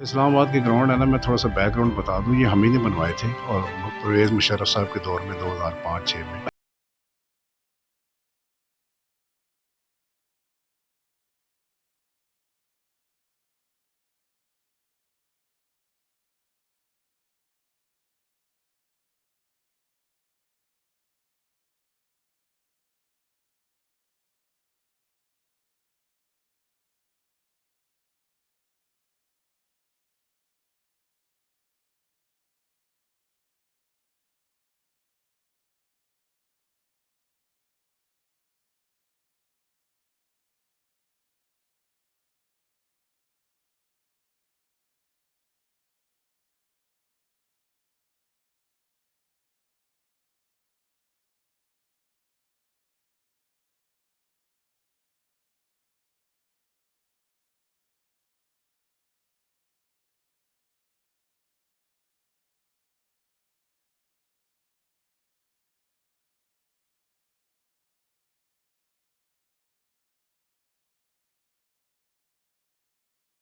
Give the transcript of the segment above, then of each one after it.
اسلام آباد کے گراؤنڈ ہے نا، میں تھوڑا سا بیک گراؤنڈ بتا دوں، یہ ہم ہی نے بنوائے تھے اور پرویز مشرف صاحب کے دور میں 2005-6 میں۔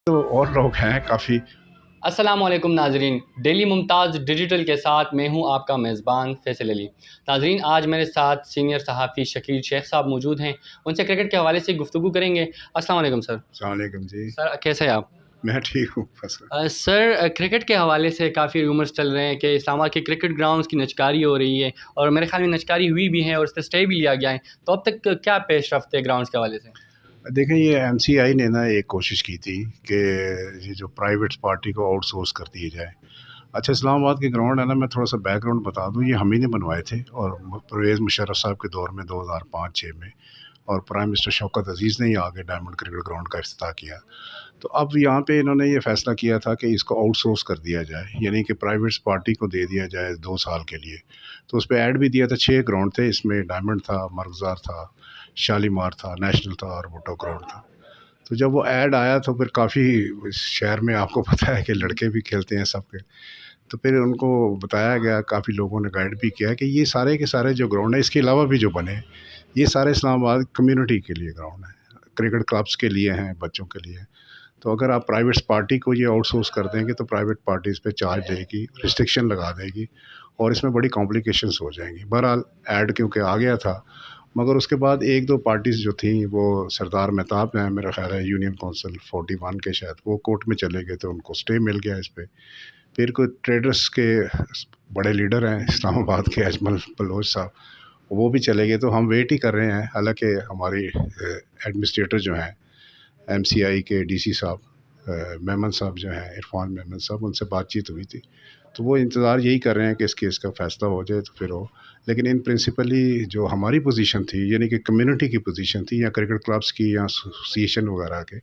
تو اور لوگ ہیں کافی۔ السلام علیکم ناظرین، ڈیلی ممتاز ڈیجیٹل کے ساتھ میں ہوں آپ کا میزبان فیصل علی۔ ناظرین، آج میرے ساتھ سینئر صحافی شکیل شیخ صاحب موجود ہیں، ان سے کرکٹ کے حوالے سے گفتگو کریں گے۔ السلام علیکم سر۔ السلام علیکم جی، سر کیسے ہیں آپ؟ میں ٹھیک ہوں فصل۔ سر، کرکٹ کے حوالے سے کافی رومرز چل رہے ہیں کہ اسلام آباد کے کرکٹ گراؤنڈز کی نجکاری ہو رہی ہے، اور میرے خیال میں نجکاری ہوئی بھی ہے اور اس پہ اسٹے بھی لیا گیا ہے، تو اب تک کیا پیش رفت ہے گراؤنڈز کے حوالے سے؟ دیکھیں، یہ ایم سی آئی نے نا ایک کوشش کی تھی کہ یہ جو پرائیویٹ پارٹی کو آؤٹ سورس کر دیے جائے۔ اچھا، اسلام آباد کے گراؤنڈ ہے نا، میں تھوڑا سا بیک گراؤنڈ بتا دوں، یہ ہم ہی نے بنوائے تھے اور پرویز مشرف صاحب کے دور میں 2005-6 میں، اور پرائم منسٹر شوکت عزیز نے ہی آگے ڈائمنڈ کرکٹ گراؤنڈ کا افتتاح کیا۔ تو اب یہاں پہ انہوں نے یہ فیصلہ کیا تھا کہ اس کو آؤٹ سورس کر دیا جائے، یعنی کہ پرائیویٹ پارٹی کو دے دیا جائے 2 سال کے لیے۔ تو اس پہ ایڈ بھی دیا تھا، 6 گراؤنڈ تھے، اس میں ڈائمنڈ تھا، مرغزار تھا، شالیمار تھا، نیشنل تھا اور بھٹو گراؤنڈ تھا۔ تو جب وہ ایڈ آیا تو پھر کافی شہر میں آپ کو پتہ ہے کہ لڑکے بھی کھیلتے ہیں سب کے، تو پھر ان کو بتایا گیا، کافی لوگوں نے گائیڈ بھی کیا کہ یہ سارے کے سارے جو گراؤنڈ ہیں، اس کے علاوہ بھی جو بنے، یہ سارے اسلام آباد کمیونٹی کے لیے گراؤنڈ ہیں، کرکٹ کلبس کے لیے ہیں، بچوں کے لیے۔ تو اگر آپ پرائیویٹ پارٹی کو یہ آؤٹ سورس کر دیں گے تو پرائیویٹ پارٹی اس پہ چارج دے گی، ریسٹرکشن لگا دے گی، اور اس میں بڑی کمپلیکیشنز ہو جائیں گی۔ بہرحال ایڈ کیونکہ آ گیا تھا، مگر اس کے بعد ایک دو پارٹیز جو تھیں، وہ سردار مہتاب ہیں، میرا خیال ہے یونین کونسل 41 کے، شاید وہ کورٹ میں چلے گئے، تو ان کو سٹے مل گیا اس پہ۔ پھر کوئی ٹریڈرز کے بڑے لیڈر ہیں اسلام آباد کے، اجمل بلوچ صاحب، وہ بھی چلے گئے، تو ہم ویٹ ہی کر رہے ہیں۔ حالانکہ ہماری ایڈمنسٹریٹر جو ہیں ایم سی آئی کے ڈی سی صاحب میمن صاحب جو ہیں، عرفان میمن صاحب، ان سے بات چیت ہوئی تھی، تو وہ انتظار یہی کر رہے ہیں کہ اس کیس کا فیصلہ ہو جائے تو پھر ہو۔ لیکن ان پرنسپلی جو ہماری پوزیشن تھی، یعنی کہ کمیونٹی کی پوزیشن تھی، یا کرکٹ کلبس کی یا ایسوسیشن وغیرہ کے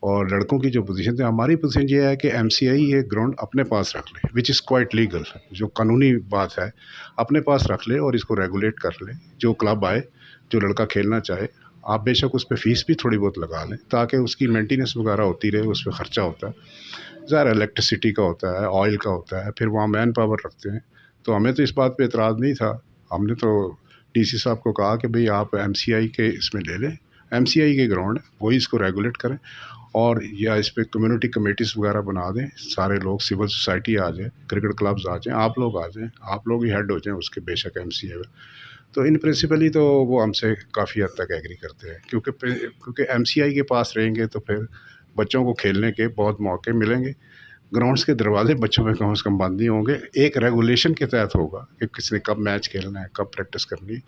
اور لڑکوں کی جو پوزیشن تھی، ہماری پوزیشن یہ ہے کہ ایم سی آئی یہ گراؤنڈ اپنے پاس رکھ لے، وچ از کوائٹ لیگل، جو قانونی بات ہے، اپنے پاس رکھ لے اور اس کو ریگولیٹ کر لے۔ جو کلب آئے، جو لڑکا کھیلنا چاہے، آپ بے شک اس پہ فیس بھی تھوڑی بہت لگا لیں، تاکہ اس کی مینٹیننس وغیرہ ہوتی رہے، اس پہ خرچہ ہوتا ہے، ظاہر الیکٹریسٹی کا ہوتا ہے، آئل کا ہوتا ہے، پھر وہاں مین پاور رکھتے ہیں۔ تو ہمیں تو اس بات پہ اعتراض نہیں تھا، ہم نے تو ڈی سی صاحب کو کہا کہ بھئی آپ ایم سی آئی کے اس میں لے لیں، ایم سی آئی کے گراؤنڈ ہے، وہی اس کو ریگولیٹ کریں، اور یا اس پہ کمیونٹی کمیٹیز وغیرہ بنا دیں، سارے لوگ، سول سوسائٹی آ جائیں، کرکٹ کلبز آ جائیں، آپ لوگ آ جائیں، آپ لوگ ہی ہیڈ ہو جائیں اس کے، بے شک ایم سی آئی۔ تو ان پرنسپلی تو وہ ہم سے کافی حد تک ایگری کرتے ہیں، کیونکہ ایم سی آئی کے پاس رہیں گے تو پھر بچوں کو کھیلنے کے بہت موقع ملیں گے، گراؤنڈس کے دروازے بچوں میں کم از کم بند نہیں ہوں گے، ایک ریگولیشن کے تحت ہوگا کہ کس نے کب میچ کھیلنا ہے، کب پریکٹس کرنی ہے،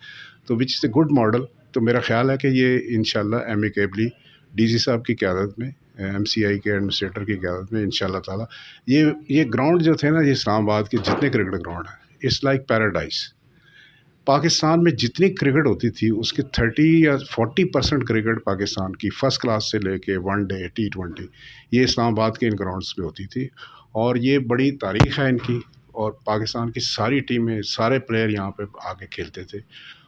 تو وچ از اے گڈ ماڈل۔ تو میرا خیال ہے کہ یہ انشاءاللہ ایمیکیبلی ڈی سی صاحب کی قیادت میں، ایم سی آئی کے ایڈمنسٹریٹر کی قیادت میں، انشاءاللہ تعالیٰ یہ گراؤنڈ جو تھے نا، یہ اسلام آباد کے جتنے کرکٹ گراؤنڈ ہیں، اٹس لائک پیراڈائز۔ پاکستان میں جتنی کرکٹ ہوتی تھی اس کے 30 یا 40% کرکٹ پاکستان کی فرسٹ کلاس سے لے کے ون ڈے T20 یہ اسلام آباد کے ان گراؤنڈس پہ ہوتی تھی، اور یہ بڑی تاریخ ہے ان کی، اور پاکستان کی ساری ٹیمیں، سارے پلیئر یہاں پہ آ کے کھیلتے تھے،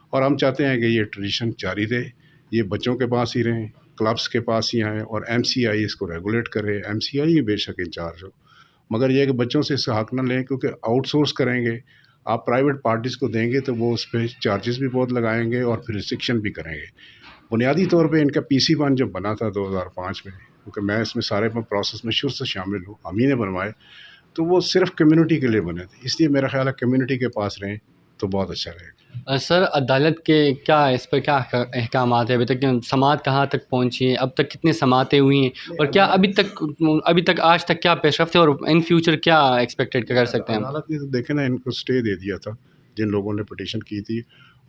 اور ہم چاہتے ہیں کہ یہ ٹریڈیشن جاری رہے، یہ بچوں کے پاس ہی رہیں، کلبس کے پاس ہی آئیں، اور ایم سی آئی اس کو ریگولیٹ کرے، ایم سی آئی بے شک انچارج ہو، مگر یہ کہ بچوں سے اس کا حق نہ لیں، کیونکہ آؤٹ سورس کریں گے، آپ پرائیویٹ پارٹیز کو دیں گے تو وہ اس پہ چارجز بھی بہت لگائیں گے اور پھر ریسٹرکشن بھی کریں گے۔ بنیادی طور پہ ان کا پی سی 1 جب بنا تھا 2005 میں، کیونکہ میں اس میں سارے پروسیس میں شروع سے شامل ہوں، ہم ہی نے بنوائے، تو وہ صرف کمیونٹی کے لیے بنے تھے، اس لیے میرا خیال ہے کمیونٹی کے پاس رہیں تو بہت اچھا رہے گا۔ سر عدالت کے کیا اس پر کیا احکامات ہیں؟ ابھی تک سماعت کہاں تک پہنچی ہے؟ اب تک کتنی سماعتیں ہوئی ہیں اور کیا ابھی تک آج تک کیا پیش رفت ہے اور ان فیوچر کیا ایکسپیکٹیڈ کر سکتے ہیں ہم؟ عدالت نے تو دیکھے نا ان کو اسٹے دے دیا تھا، جن لوگوں نے پٹیشن کی تھی،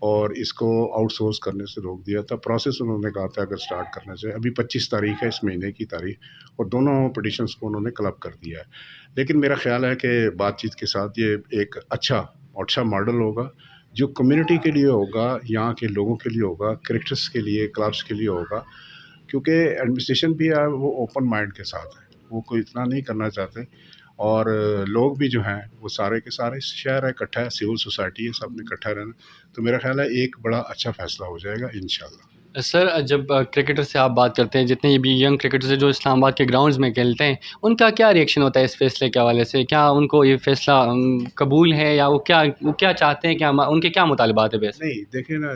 اور اس کو آؤٹ سورس کرنے سے روک دیا تھا۔ پروسیس انہوں نے کہا تھا اگر سٹارٹ کرنا چاہے، ابھی 25 تاریخ ہے اس مہینے کی تاریخ، اور دونوں پٹیشنس کو انہوں نے کلب کر دیا ہے۔ لیکن میرا خیال ہے کہ بات چیت کے ساتھ یہ ایک اچھا ماڈل ہوگا جو کمیونٹی کے لیے ہوگا، یہاں کے لوگوں کے لیے ہوگا، کرکٹرس کے لیے، کلبس کے لیے ہوگا، کیونکہ ایڈمنسٹریشن بھی ہے وہ اوپن مائنڈ کے ساتھ ہے، وہ کوئی اتنا نہیں کرنا چاہتے، اور لوگ بھی جو ہیں وہ سارے کے سارے شہر ہے اکٹھا ہے، سول سوسائٹی ہے، سب نے اکٹھا رہنا، تو میرا خیال ہے ایک بڑا اچھا فیصلہ ہو جائے گا انشاءاللہ۔ سر جب کرکٹر سے آپ بات کرتے ہیں، جتنے بھی ینگ کرکٹرز ہیں جو اسلام آباد کے گراؤنڈز میں کھیلتے ہیں، ان کا کیا ریئیکشن ہوتا ہے اس فیصلے کے حوالے سے؟ کیا ان کو یہ فیصلہ قبول ہے، یا وہ کیا چاہتے ہیں، کیا ان کے کیا مطالبات ہے بیس؟ نہیں دیکھیں نا،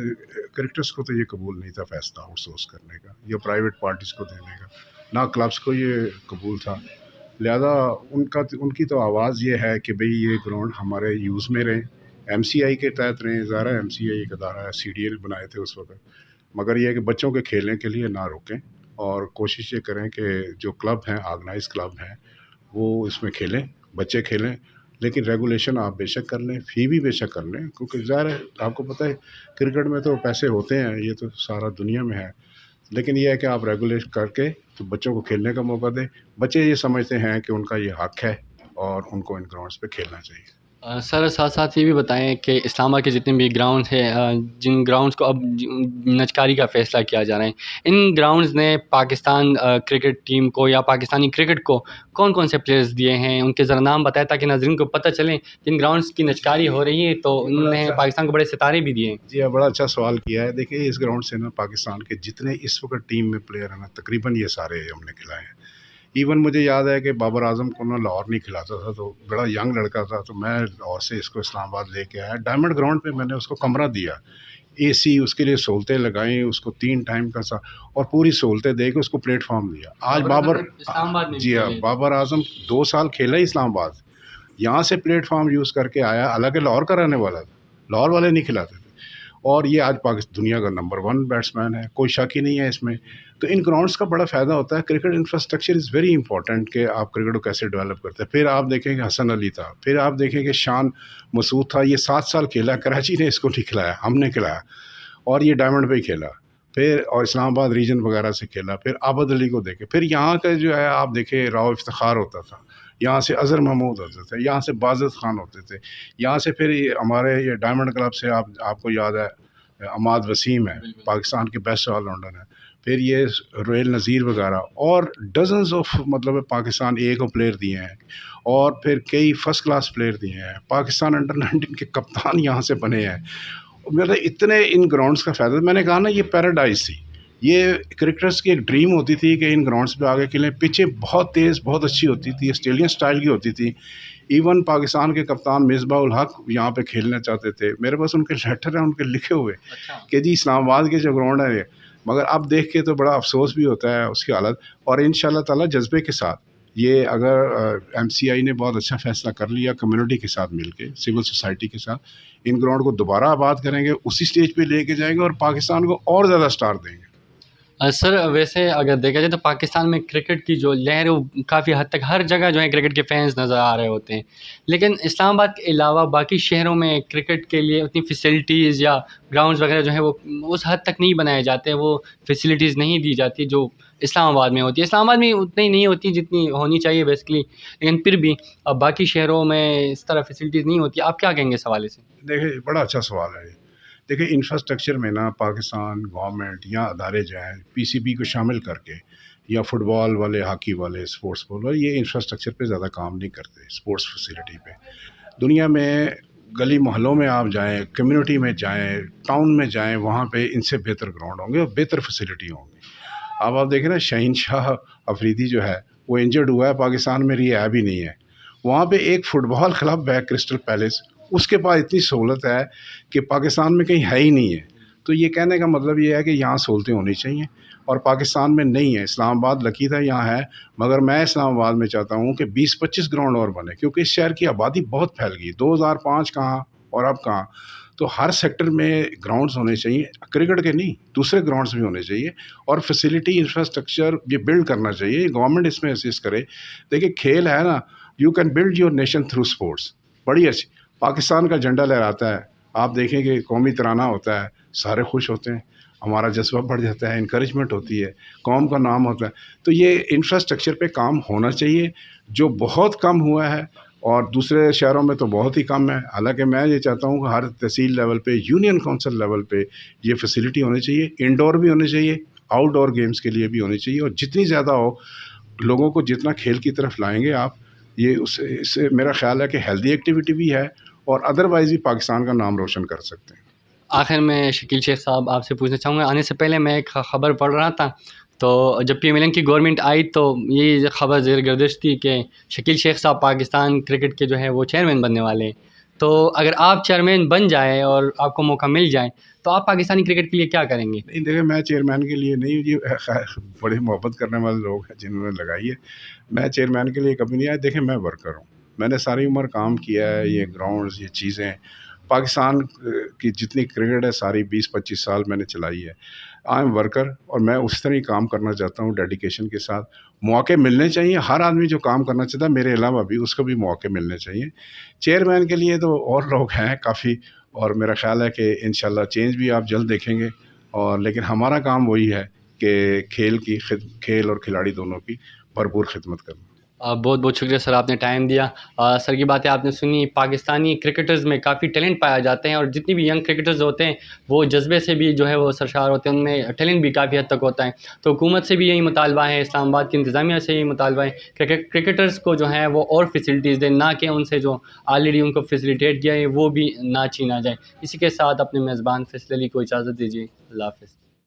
کرکٹرس کو تو یہ قبول نہیں تھا فیصلہ آؤٹ سورس کرنے کا یا پرائیویٹ پارٹیز کو دینے کا، نہ کلبس کو یہ قبول تھا، لہذا ان کی تو آواز یہ ہے کہ بھئی یہ گراؤنڈ ہمارے یوز میں رہیں، ایم سی آئی کے تحت رہیں، ظاہر ہے ایم سی آئی ایک ادارہ ہے، سی ڈی ایل بنائے تھے اس وقت، مگر یہ ہے کہ بچوں کے کھیلنے کے لیے نہ روکیں، اور کوشش یہ کریں کہ جو کلب ہیں، آرگنائز کلب ہیں، وہ اس میں کھیلیں، بچے کھیلیں، لیکن ریگولیشن آپ بے شک کر لیں، فی بھی بے شک کر لیں، کیونکہ ظاہر ہے آپ کو پتہ ہے کرکٹ میں تو پیسے ہوتے ہیں، یہ تو سارا دنیا میں ہے، لیکن یہ ہے کہ آپ ریگولیٹ کر کے تو بچوں کو کھیلنے کا موقع دیں، بچے یہ سمجھتے ہیں کہ ان کا یہ حق ہے اور ان کو ان گراؤنڈس پہ کھیلنا چاہیے۔ سر ساتھ ساتھ یہ بھی بتائیں کہ اسلام آباد کے جتنے بھی گراؤنڈ ہیں، جن گراؤنڈز کو اب نجکاری کا فیصلہ کیا جا رہا ہے، ان گراؤنڈز نے پاکستان کرکٹ ٹیم کو یا پاکستانی کرکٹ کو کون کون سے پلیئرز دیے ہیں؟ ان کے ذرا نام بتائیں تاکہ ناظرین کو پتہ چلیں جن گراؤنڈز کی نجکاری ہو رہی ہے تو انہوں نے پاکستان کو بڑے ستارے بھی دیے ہیں۔ جی بڑا اچھا سوال کیا ہے۔ دیکھیے اس گراؤنڈ سے نا پاکستان کے جتنے اس وقت ٹیم میں پلیئر ہیں نا، تقریباً یہ سارے ہم نے کھلائے ہیں۔ ایون مجھے یاد ہے کہ بابر اعظم کو نا لاہور نہیں کھلاتا تھا، تو بڑا ینگ لڑکا تھا، تو میں لاہور سے اس کو اسلام آباد لے کے آیا، ڈائمنڈ گراؤنڈ پہ میں نے اس کو کمرہ دیا، اے سی، اس کے لیے سہولتیں لگائیں، اس کو 3 ٹائم کا اور پوری سہولتیں دے کے اس کو پلیٹ فارم دیا۔ آج اسلام آباد میں جی ہاں، بابر اعظم 2 سال کھیلا ہی اسلام آباد، یہاں سے پلیٹ فارم یوز کر کے آیا، حالانکہ لاہور کا رہنے والا تھا، لاہور والے نہیں کھلاتے تھے، اور یہ آج دنیا کا نمبر 1 بیٹسمین ہے، کوئی شک ہی نہیں ہے اس میں۔ تو ان گراؤنڈس کا بڑا فائدہ ہوتا ہے۔ Cricket infrastructure is very important کہ آپ کرکٹ کو کیسے ڈیولپ کرتے ہیں۔ پھر آپ دیکھیں کہ حسن علی تھا، پھر آپ دیکھیں کہ شان مسعود تھا، یہ 7 سال کھیلا، کراچی نے اس کو نہیں کھلایا، ہم نے کھلایا، اور یہ ڈائمنڈ پہ ہی کھیلا، پھر اور اسلام آباد ریجن وغیرہ سے کھیلا، پھر عابد علی کو دیکھے، پھر یہاں کا جو ہے آپ دیکھیں راؤ افتخار ہوتا تھا، یہاں سے اظہر محمود ہوتے تھے، یہاں سے بازط خان ہوتے تھے، یہاں سے پھر ہمارے یہ ڈائمنڈ کلب سے آپ کو یاد ہے عماد وسیم ہے، پاکستان کے بیسٹ آل راؤنڈر ہیں، پھر یہ رویل نذیر وغیرہ، اور ڈزنز آف مطلب پاکستان اے کو پلیئر دیے ہیں، اور پھر کئی فرسٹ کلاس پلیئر دیے ہیں، پاکستان انڈر-19 کے کپتان یہاں سے بنے ہیں، مطلب اتنے ان گراؤنڈس کا فائدہ، میں نے کہا نا یہ پیراڈائز تھی، یہ کرکٹرز کی ایک ڈریم ہوتی تھی کہ ان گراؤنڈس پہ آگے کھیلیں، پچیں بہت تیز، بہت اچھی ہوتی تھی، آسٹریلین سٹائل کی ہوتی تھی، ایون پاکستان کے کپتان مصباح الحق یہاں پہ کھیلنا چاہتے تھے، میرے پاس ان کے لیٹر ہیں، ان کے لکھے ہوئے کہ جی اسلام آباد کے جو گراؤنڈ ہے، مگر اب دیکھ کے تو بڑا افسوس بھی ہوتا ہے اس کی حالت، اور ان شاء اللہ تعالیٰ جذبے کے ساتھ یہ اگر ایم سی آئی نے بہت اچھا فیصلہ کر لیا، کمیونٹی کے ساتھ مل کے، سول سوسائٹی کے ساتھ، ان گراؤنڈ کو دوبارہ آباد کریں گے، اسی سٹیج پہ لے کے جائیں گے اور پاکستان کو اور زیادہ سٹار دیں گے۔ سر ویسے اگر دیکھا جائے تو پاکستان میں کرکٹ کی جو لہر ہے وہ کافی حد تک ہر جگہ جو ہے کرکٹ کے فینس نظر آ رہے ہوتے ہیں، لیکن اسلام آباد کے علاوہ باقی شہروں میں کرکٹ کے لیے اتنی فیسلٹیز یا گراؤنڈز وغیرہ جو ہے وہ اس حد تک نہیں بنائے جاتے، وہ فیسلٹیز نہیں دی جاتی جو اسلام آباد میں ہوتی ہے۔ اسلام آباد میں اتنی نہیں ہوتی جتنی ہونی چاہیے بیسکلی، لیکن پھر بھی اب باقی شہروں میں اس طرح فیسلٹیز نہیں ہوتی۔ آپ کیا کہیں گے اس حوالے سے؟ دیکھیں بڑا اچھا سوال ہے یہ۔ دیکھیں انفراسٹرکچر میں نا پاکستان گورنمنٹ یا ادارے جو ہیں پی سی بی کو شامل کر کے، یا فٹ بال والے، ہاکی والے، اسپورٹس بال والے، یہ انفراسٹرکچر پہ زیادہ کام نہیں کرتے، اسپورٹس فیسلٹی پہ۔ دنیا میں گلی محلوں میں آپ جائیں، کمیونٹی میں جائیں، ٹاؤن میں جائیں، وہاں پہ ان سے بہتر گراؤنڈ ہوں گے اور بہتر فیسلٹی ہوں گی۔ اب آپ دیکھیں نا شہین شاہ افریدی جو ہے وہ انجرڈ ہوا ہے، پاکستان میں ریہاب ہی نہیں ہے، وہاں پہ ایک فٹ بال کلب ہے کرسٹل پیلیس، اس کے پاس اتنی سہولت ہے کہ پاکستان میں کہیں ہے ہی نہیں ہے۔ تو یہ کہنے کا مطلب یہ ہے کہ یہاں سہولتیں ہونی چاہیے، اور پاکستان میں نہیں ہے. اسلام آباد لکی تھا یہاں ہے، مگر میں اسلام آباد میں چاہتا ہوں کہ 20-25 گراؤنڈ اور بنے، کیونکہ اس شہر کی آبادی بہت پھیل گئی. 2005 کہاں اور اب کہاں. تو ہر سیکٹر میں گراؤنڈز ہونے چاہیے، کرکٹ کے نہیں، دوسرے گراؤنڈز بھی ہونے چاہیے، اور فیسلٹی انفراسٹرکچر یہ بلڈ کرنا چاہیے. گورنمنٹ اس میں اسسٹ کرے. دیکھیں کھیل ہے نا، you can build your nation through sports. بڑی اچھی پاکستان کا جھنڈا لہراتا ہے، آپ دیکھیں کہ قومی ترانہ ہوتا ہے، سارے خوش ہوتے ہیں، ہمارا جذبہ بڑھ جاتا ہے، انکریجمنٹ ہوتی ہے، قوم کا نام ہوتا ہے. تو یہ انفراسٹرکچر پہ کام ہونا چاہیے، جو بہت کم ہوا ہے، اور دوسرے شہروں میں تو بہت ہی کم ہے. حالانکہ میں یہ چاہتا ہوں کہ ہر تحصیل لیول پہ، یونین کونسل لیول پہ یہ فیسلٹی ہونی چاہیے. انڈور بھی ہونی چاہیے، آؤٹ ڈور گیمز کے لیے بھی ہونی چاہیے، اور جتنی زیادہ ہو، لوگوں کو جتنا کھیل کی طرف لائیں گے آپ، یہ اس سے میرا خیال ہے کہ ہیلدی ایکٹیویٹی بھی ہے، اور ادروائز بھی پاکستان کا نام روشن کر سکتے ہیں. آخر میں شکیل شیخ صاحب آپ سے پوچھنا چاہوں گا، آنے سے پہلے میں ایک خبر پڑھ رہا تھا، تو جب پی ایم ایل این کی گورنمنٹ آئی تو یہ خبر زیر گردش تھی کہ شکیل شیخ صاحب پاکستان کرکٹ کے جو ہے وہ چیئرمین بننے والے ہیں. تو اگر آپ چیئرمین بن جائیں اور آپ کو موقع مل جائے تو آپ پاکستانی کرکٹ کے لیے کیا کریں گے؟ نہیں دیکھیں، میں چیئرمین کے لیے نہیں، یہ بڑے محبت کرنے والے لوگ ہیں جنہوں نے لگائی ہے. میں چیئرمین کے لیے کبھی نہیں آیا. دیکھیں میں ورکر ہوں، میں نے ساری عمر کام کیا ہے. یہ گراؤنڈز، یہ چیزیں، پاکستان کی جتنی کرکٹ ہے ساری 20-25 سال میں نے چلائی ہے. آئی ایم ورکر، اور میں اس طرح ہی کام کرنا چاہتا ہوں ڈیڈیکیشن کے ساتھ. موقع ملنے چاہیے، ہر آدمی جو کام کرنا چاہتا ہے میرے علاوہ بھی، اس کو بھی موقع ملنے چاہیے. چیئرمین کے لیے تو اور لوگ ہیں کافی، اور میرا خیال ہے کہ انشاءاللہ چینج بھی آپ جلد دیکھیں گے. اور لیکن ہمارا کام وہی ہے کہ کھیل اور کھلاڑی دونوں کی بھرپور خدمت کرنا. بہت بہت شکریہ سر، آپ نے ٹائم دیا. سر کی باتیں آپ نے سنی. پاکستانی کرکٹرز میں کافی ٹیلنٹ پایا جاتے ہیں، اور جتنی بھی ینگ کرکٹرز ہوتے ہیں وہ جذبے سے بھی جو ہے وہ سرشار ہوتے ہیں، ان میں ٹیلنٹ بھی کافی حد تک ہوتا ہے. تو حکومت سے بھی یہی مطالبہ ہے، اسلام آباد کی انتظامیہ سے یہی مطالبہ ہے کہ کرکٹرز کو جو ہے وہ اور فیسلٹیز دیں، نہ کہ ان سے جو آلریڈی ان کو فیسلیٹیٹ کیا ہے وہ بھی نہ چھینا جائے. اسی کے ساتھ اپنے میزبان فیصل علی کو اجازت دیجیے. اللہ حافظ.